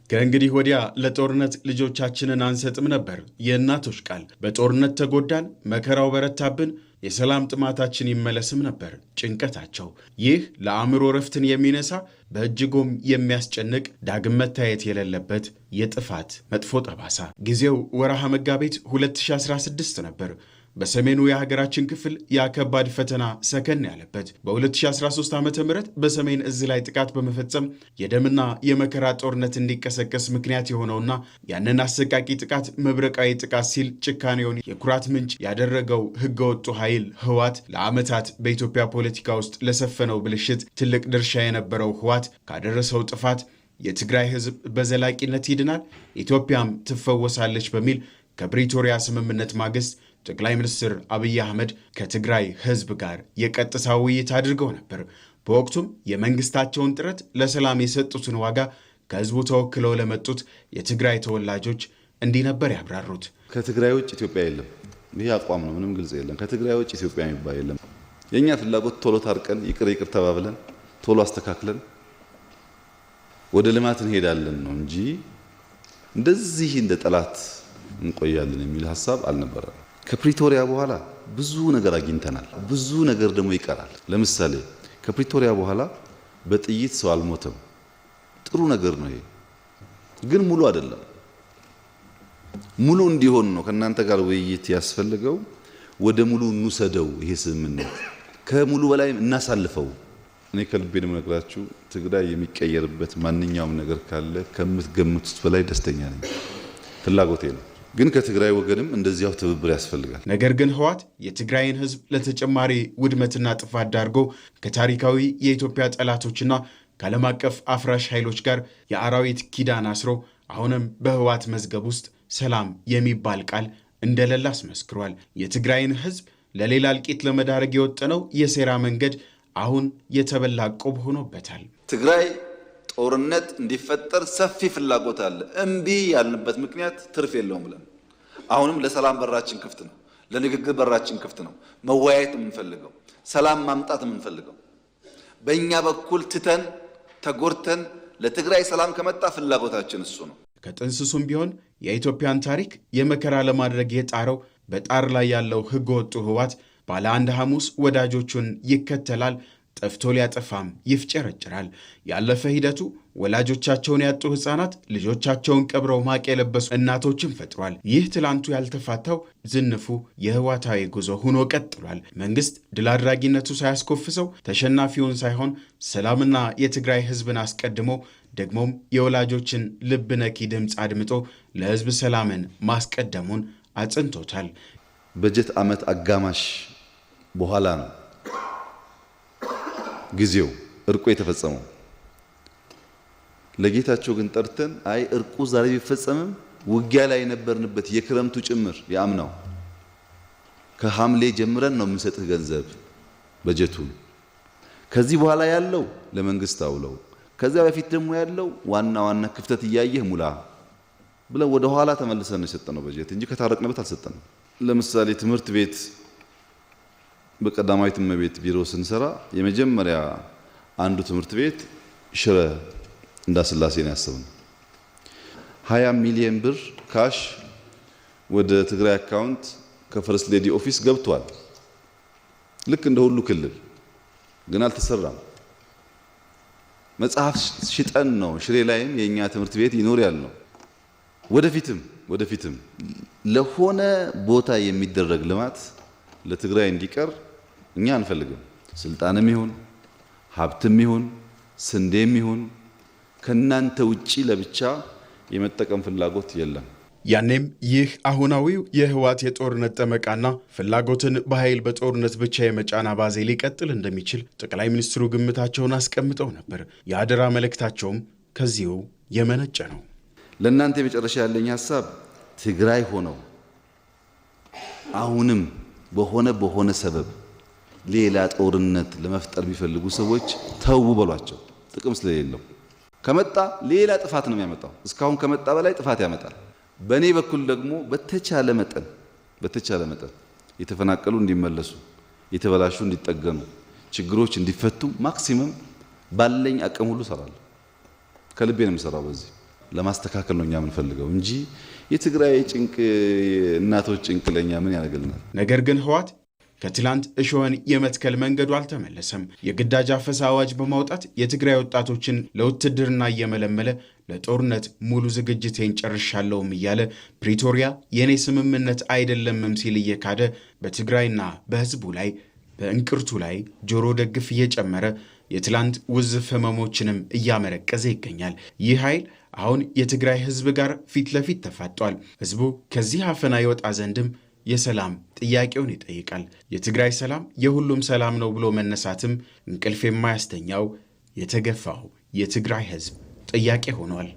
ከእንግዲህ ወዲያ ለጦርነት ልጆቻችንን አንሰጥም ነበር የእናቶች ቃል። በጦርነት ተጎዳን፣ መከራው በረታብን፣ የሰላም ጥማታችን ይመለስም ነበር ጭንቀታቸው። ይህ ለአእምሮ ረፍትን የሚነሳ በእጅጉም የሚያስጨንቅ ዳግም መታየት የሌለበት የጥፋት መጥፎ ጠባሳ። ጊዜው ወርሃ መጋቢት 2016 ነበር። በሰሜኑ የሀገራችን ክፍል ያከባድ ፈተና ሰከን ያለበት በ2013 ዓ.ም በሰሜን እዝ ላይ ጥቃት በመፈጸም የደምና የመከራ ጦርነት እንዲቀሰቀስ ምክንያት የሆነውና ያንን አሰቃቂ ጥቃት መብረቃዊ ጥቃት ሲል ጭካኔውን የኩራት ምንጭ ያደረገው ህገወጡ ኃይል ህወሓት ለዓመታት በኢትዮጵያ ፖለቲካ ውስጥ ለሰፈነው ብልሽት ትልቅ ድርሻ የነበረው ህወሓት ካደረሰው ጥፋት የትግራይ ህዝብ በዘላቂነት ይድናል፣ ኢትዮጵያም ትፈወሳለች በሚል ከፕሪቶሪያ ስምምነት ማግስት ጠቅላይ ሚኒስትር አብይ አህመድ ከትግራይ ህዝብ ጋር የቀጥታ ውይይት አድርገው ነበር። በወቅቱም የመንግስታቸውን ጥረት ለሰላም የሰጡትን ዋጋ ከህዝቡ ተወክለው ለመጡት የትግራይ ተወላጆች እንዲህ ነበር ያብራሩት። ከትግራይ ውጭ ኢትዮጵያ የለም። ይህ አቋም ነው፣ ምንም ግልጽ የለም። ከትግራይ ውጭ ኢትዮጵያ የሚባል የለም። የኛ ፍላጎት ቶሎ ታርቀን ይቅር ተባብለን ቶሎ አስተካክለን ወደ ልማት እንሄዳለን ነው እንጂ እንደዚህ እንደ ጠላት እንቆያለን የሚል ሐሳብ አልነበረም። ከፕሪቶሪያ በኋላ ብዙ ነገር አግኝተናል። ብዙ ነገር ደግሞ ይቀራል። ለምሳሌ ከፕሪቶሪያ በኋላ በጥይት ሰው አልሞተም። ጥሩ ነገር ነው። ይሄ ግን ሙሉ አይደለም። ሙሉ እንዲሆን ነው ከናንተ ጋር ውይይት ያስፈልገው። ወደ ሙሉ እንውሰደው። ይሄ ስምምነት ከሙሉ በላይ እናሳልፈው። እኔ ከልቤ ነው የምነግራችሁ፣ ትግራይ የሚቀየርበት ማንኛውም ነገር ካለ ከምትገምቱት በላይ ደስተኛ ነኝ። ፍላጎቴ ነው። ግን ከትግራይ ወገንም እንደዚያው ትብብር ያስፈልጋል። ነገር ግን ህወሓት የትግራይን ህዝብ ለተጨማሪ ውድመትና ጥፋት ዳርጎ ከታሪካዊ የኢትዮጵያ ጠላቶችና ከዓለም አቀፍ አፍራሽ ኃይሎች ጋር የአራዊት ኪዳን አስሮ አሁንም በህወሓት መዝገብ ውስጥ ሰላም የሚባል ቃል እንደሌለ አስመስክሯል። የትግራይን ህዝብ ለሌላ እልቂት ለመዳረግ የወጠነው የሴራ መንገድ አሁን የተበላ ቆብ ሆኖበታል። ትግራይ ጦርነት እንዲፈጠር ሰፊ ፍላጎት አለ። እምቢ ያልንበት ምክንያት ትርፍ የለውም ብለን አሁንም ለሰላም በራችን ክፍት ነው። ለንግግር በራችን ክፍት ነው። መወያየት የምንፈልገው ሰላም ማምጣት የምንፈልገው በእኛ በኩል ትተን ተጎርተን ለትግራይ ሰላም ከመጣ ፍላጎታችን እሱ ነው። ከጥንስሱም ቢሆን የኢትዮጵያን ታሪክ የመከራ ለማድረግ የጣረው በጣር ላይ ያለው ህገወጡ ህወሓት ባለ አንድ ሐሙስ ወዳጆቹን ይከተላል፣ ጠፍቶ ሊያጠፋም ይፍጨረጭራል። ያለፈ ሂደቱ ወላጆቻቸውን ያጡ ህፃናት ልጆቻቸውን ቀብረው ማቅ የለበሱ እናቶችን ፈጥሯል። ይህ ትላንቱ ያልተፋታው ዝንፉ የህወሓታዊ ጉዞ ሆኖ ቀጥሏል። መንግስት ድል አድራጊነቱ ሳያስኮፍሰው ተሸናፊውን ሳይሆን ሰላምና የትግራይ ህዝብን አስቀድሞ ደግሞም የወላጆችን ልብ ነኪ ድምፅ አድምጦ ለህዝብ ሰላምን ማስቀደሙን አጽንቶታል። በጀት ዓመት አጋማሽ በኋላ ነው ጊዜው እርቁ የተፈጸመው። ለጌታቸው ግን ጠርተን አይ እርቁ ዛሬ ቢፈጸምም ውጊያ ላይ የነበርንበት የክረምቱ ጭምር ያምናው ከሐምሌ ጀምረን ነው የምንሰጥህ ገንዘብ በጀቱን፣ ከዚህ በኋላ ያለው ለመንግስት አውለው፣ ከዚያ በፊት ደግሞ ያለው ዋና ዋና ክፍተት እያየህ ሙላ ብለን ወደ ኋላ ተመልሰን ነው የሰጠነው በጀት እንጂ ከታረቅንበት አልሰጠንም። ለምሳሌ ትምህርት ቤት በቀዳማዊት እመቤት ቢሮ ስንሰራ የመጀመሪያ አንዱ ትምህርት ቤት ሽረ እንዳስላሴ ነው ያሰብነው። 20 ሚሊዮን ብር ካሽ ወደ ትግራይ አካውንት ከፈርስት ሌዲ ኦፊስ ገብቷል። ልክ እንደ ሁሉ ክልል ግን አልተሰራም። መጽሐፍ ሽጠን ነው ሽሬ ላይም የኛ ትምህርት ቤት ይኖር ያለው። ወደፊትም ለሆነ ቦታ የሚደረግ ልማት ለትግራይ እንዲቀር እኛ አንፈልግም። ስልጣንም ይሁን ሀብትም ይሁን ስንዴም ይሁን ከናንተ ውጪ ለብቻ የመጠቀም ፍላጎት የለም። ያኔም ይህ አሁናዊው የህወሓት የጦርነት ጠመቃና ፍላጎትን በኃይል በጦርነት ብቻ የመጫን አባዜ ሊቀጥል እንደሚችል ጠቅላይ ሚኒስትሩ ግምታቸውን አስቀምጠው ነበር። የአደራ መልእክታቸውም ከዚሁ የመነጨ ነው። ለእናንተ የመጨረሻ ያለኝ ሐሳብ ትግራይ ሆነው አሁንም በሆነ ሰበብ ሌላ ጦርነት ለመፍጠር ቢፈልጉ ሰዎች ተው በሏቸው። ጥቅም ስለሌለው ከመጣ ሌላ ጥፋት ነው የሚያመጣው። እስካሁን ከመጣ በላይ ጥፋት ያመጣል። በእኔ በኩል ደግሞ በተቻለ መጠን የተፈናቀሉ እንዲመለሱ፣ የተበላሹ እንዲጠገኑ፣ ችግሮች እንዲፈቱ ማክሲመም ባለኝ አቅም ሁሉ እሰራለሁ። ከልቤ ነው የምሰራው። በዚህ ለማስተካከል ነው እኛ የምንፈልገው እንጂ የትግራይ ጭንቅ እናቶች ጭንቅ ለኛ ምን ያደርግልናል? ነገር ግን ህወሓት ከትላንት እሾህን የመትከል መንገዱ አልተመለሰም። የግዳጅ አፈሳ አዋጅ በማውጣት የትግራይ ወጣቶችን ለውትድርና እየመለመለ ለጦርነት ሙሉ ዝግጅቴን ጨርሻለሁም እያለ ፕሪቶሪያ የኔ ስምምነት አይደለምም ሲል እየካደ በትግራይና በህዝቡ ላይ በእንቅርቱ ላይ ጆሮ ደግፍ እየጨመረ የትላንት ውዝፍ ህመሞችንም እያመረቀዘ ይገኛል። ይህ ኃይል አሁን የትግራይ ህዝብ ጋር ፊት ለፊት ተፋጧል። ህዝቡ ከዚህ አፈና ይወጣ ዘንድም የሰላም ጥያቄውን ይጠይቃል። የትግራይ ሰላም የሁሉም ሰላም ነው ብሎ መነሳትም እንቅልፍ የማያስተኛው የተገፋው የትግራይ ህዝብ ጥያቄ ሆኗል።